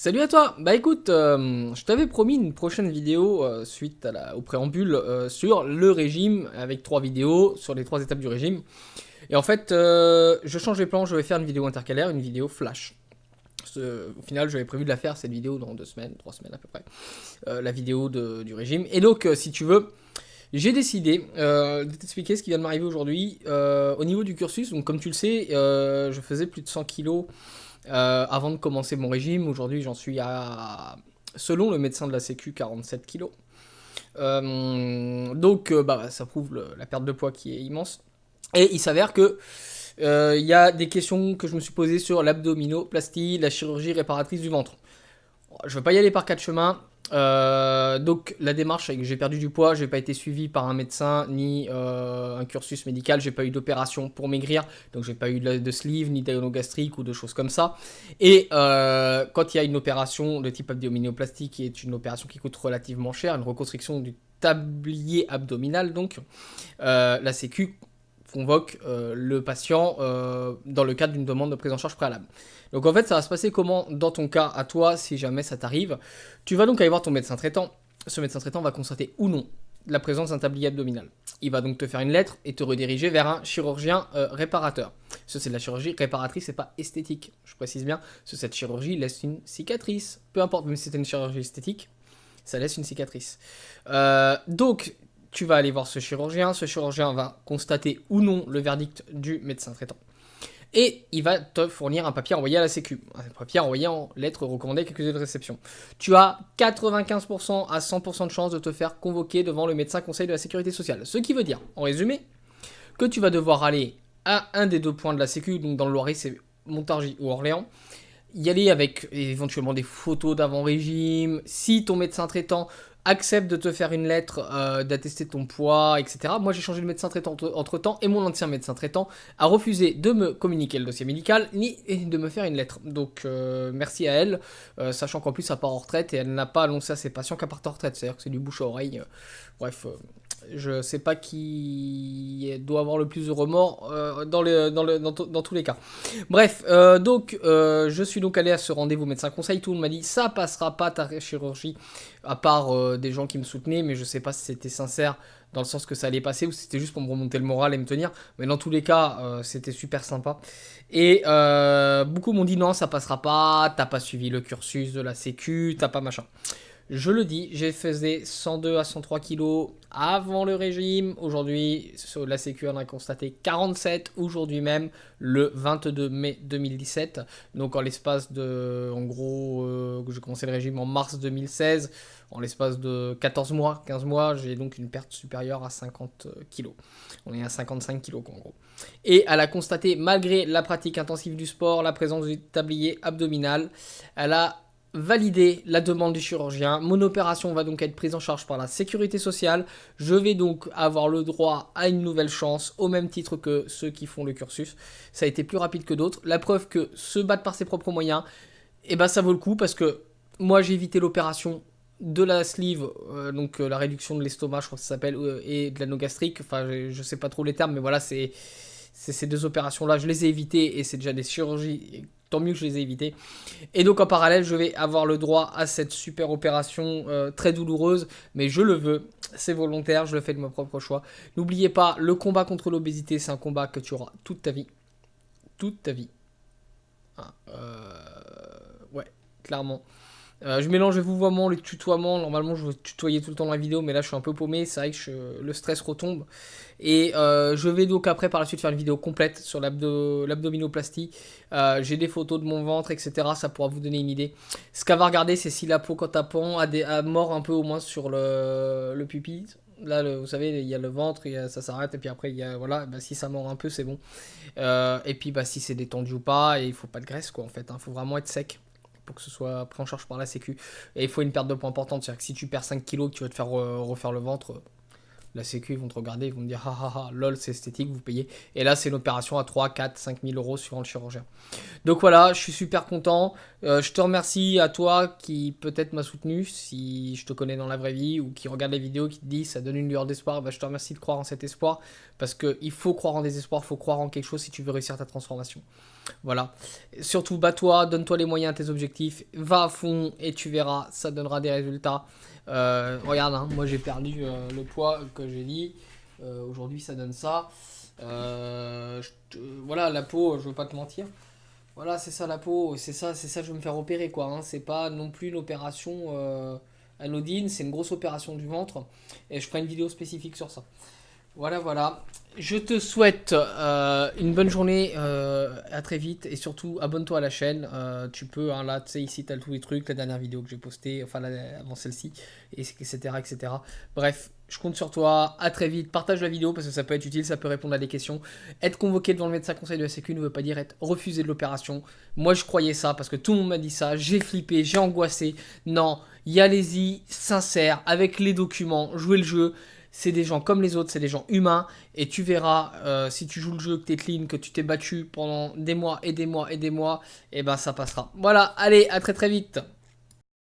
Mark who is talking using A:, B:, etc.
A: Salut à toi. Bah écoute, je t'avais promis une prochaine vidéo suite au préambule sur le régime avec 3 vidéos sur les 3 étapes du régime. Et en fait, je change les plans, je vais faire une vidéo intercalaire, une vidéo flash. Au final, j'avais prévu de la faire cette vidéo dans 2 semaines, 3 semaines à peu près, la vidéo du régime. Et donc, si tu veux, j'ai décidé de t'expliquer ce qui vient de m'arriver aujourd'hui au niveau du cursus. Donc, comme tu le sais, je faisais plus de 100 kilos avant de commencer mon régime. Aujourd'hui, j'en suis à, selon le médecin de la Sécu, 47 kilos. Donc, ça prouve la perte de poids qui est immense. Et il s'avère que il y a des questions que je me suis posées sur l'abdominoplastie, la chirurgie réparatrice du ventre. Je ne vais pas y aller par 4 chemins. Donc la démarche, c'est que j'ai perdu du poids, j'ai pas été suivi par un médecin ni un cursus médical, j'ai pas eu d'opération pour maigrir, donc j'ai pas eu de sleeve ni d'anogastrique ou de choses comme ça. Et quand il y a une opération de type abdominoplastie, qui est une opération qui coûte relativement cher, une reconstruction du tablier abdominal, donc la Sécu convoque le patient dans le cadre d'une demande de prise en charge préalable. Donc en fait, ça va se passer comment dans ton cas à toi, si jamais ça t'arrive. Tu vas donc aller voir ton médecin traitant. Ce médecin traitant va constater ou non la présence d'un tablier abdominal. Il va donc te faire une lettre et te rediriger vers un chirurgien réparateur. Ça, c'est de la chirurgie réparatrice et pas esthétique. Je précise bien, parce que cette chirurgie laisse une cicatrice. Peu importe, même si c'était une chirurgie esthétique, ça laisse une cicatrice. Donc, tu vas aller voir ce chirurgien va constater ou non le verdict du médecin traitant. Et il va te fournir un papier envoyé à la Sécu, un papier envoyé en lettre recommandée avec accusé de réception. Tu as 95% à 100% de chances de te faire convoquer devant le médecin conseil de la sécurité sociale. Ce qui veut dire, en résumé, que tu vas devoir aller à un des 2 points de la Sécu, donc dans le Loiret, c'est Montargis ou Orléans, y aller avec éventuellement des photos d'avant-régime, si ton médecin traitant accepte de te faire une lettre, d'attester ton poids, etc. Moi, j'ai changé de médecin traitant entre-temps, et mon ancien médecin traitant a refusé de me communiquer le dossier médical, ni de me faire une lettre. Donc, merci à elle, sachant qu'en plus, elle part en retraite, et elle n'a pas annoncé à ses patients qu'elle part en retraite. C'est-à-dire que c'est du bouche à oreille. Bref, je sais pas qui doit avoir le plus de remords dans tous les cas. Bref, je suis donc allé à ce rendez-vous médecin conseil. Tout le monde m'a dit ça passera pas ta chirurgie, à part des gens qui me soutenaient, mais je sais pas si c'était sincère dans le sens que ça allait passer ou si c'était juste pour me remonter le moral et me tenir. Mais dans tous les cas, c'était super sympa. Et beaucoup m'ont dit non, ça passera pas, t'as pas suivi le cursus de la Sécu, t'as pas machin. Je le dis, j'ai faisais 102 à 103 kilos avant le régime. Aujourd'hui, sur la Sécu en a constaté 47, aujourd'hui même, le 22 mai 2017. Donc en l'espace de, en gros, j'ai commencé le régime en mars 2016. En l'espace de 14 mois, 15 mois, j'ai donc une perte supérieure à 50 kilos. On est à 55 kilos en gros. Et elle a constaté, malgré la pratique intensive du sport, la présence du tablier abdominal, elle a validé la demande du chirurgien. Mon opération va donc être prise en charge par la sécurité sociale. Je vais donc avoir le droit à une nouvelle chance au même titre que ceux qui font le cursus. Ça a été plus rapide que d'autres. La preuve que se battre par ses propres moyens, eh ben ça vaut le coup parce que moi j'ai évité l'opération de la sleeve, donc la réduction de l'estomac, je crois que ça s'appelle, et de l'anogastrique. Enfin, je sais pas trop les termes, mais voilà, c'est ces 2 opérations-là, je les ai évitées et c'est déjà des chirurgies. Tant mieux que je les ai évitées. Et donc en parallèle, je vais avoir le droit à cette super opération très douloureuse, mais je le veux, c'est volontaire, je le fais de mon propre choix. N'oubliez pas, le combat contre l'obésité, c'est un combat que tu auras toute ta vie. Toute ta vie. Ah, ouais, clairement. Je mélange le vouvoiement, le tutoiement. Normalement, je veux tutoyer tout le temps dans la vidéo, mais là, je suis un peu paumé. C'est vrai que le stress retombe. Et je vais donc après, par la suite, faire une vidéo complète sur l'abdominoplastie. J'ai des photos de mon ventre, etc. Ça pourra vous donner une idée. Ce qu'elle va regarder, c'est si la peau, quand elle pend, a mort un peu au moins sur le pupille. Là, vous savez, il y a le ventre, ça s'arrête, et puis après, il y a, voilà, bah, si ça mord un peu, c'est bon. Et puis, bah, si c'est détendu ou pas, et il faut pas de graisse, quoi, en fait. Il faut vraiment être sec pour que ce soit pris en charge par la Sécu. Et il faut une perte de poids importante. C'est-à-dire que si tu perds 5 kilos, que tu vas te faire refaire le ventre, la Sécu, ils vont te regarder, ils vont te dire ah ah ah, lol, c'est esthétique, vous payez. Et là, c'est une opération à 3, 4, 5 000 euros suivant le chirurgien. Donc voilà, je suis super content. Je te remercie à toi qui peut-être m'a soutenu, si je te connais dans la vraie vie, ou qui regarde les vidéos, qui te dit ça donne une lueur d'espoir. Bah, je te remercie de croire en cet espoir, parce qu'il faut croire en des espoirs, il faut croire en quelque chose si tu veux réussir ta transformation. Voilà. Surtout, bats-toi, donne-toi les moyens à tes objectifs, va à fond et tu verras, ça donnera des résultats. Regarde, hein, moi j'ai perdu le poids que j'ai dit. Aujourd'hui, ça donne ça. Voilà, la peau, je veux pas te mentir. Voilà, c'est ça la peau, c'est ça, je vais me faire opérer quoi, hein. C'est pas non plus une opération anodine, c'est une grosse opération du ventre. Et je ferai une vidéo spécifique sur ça. Voilà, voilà. Je te souhaite une bonne journée, à très vite et surtout abonne-toi à la chaîne. Tu peux, hein, là, tu sais, ici, tu as tous les trucs, la dernière vidéo que j'ai postée, enfin, avant celle-ci, etc., etc. Bref, je compte sur toi. À très vite. Partage la vidéo parce que ça peut être utile, ça peut répondre à des questions. Être convoqué devant le médecin conseil de la Sécu ne veut pas dire être refusé de l'opération. Moi, je croyais ça parce que tout le monde m'a dit ça. J'ai flippé, j'ai angoissé. Non, y allez-y, sincère, avec les documents, jouez le jeu. C'est des gens comme les autres, c'est des gens humains. Et tu verras, si tu joues le jeu, que t'es clean, que tu t'es battu pendant des mois et des mois et des mois, et ben ça passera. Voilà, allez, à très très vite.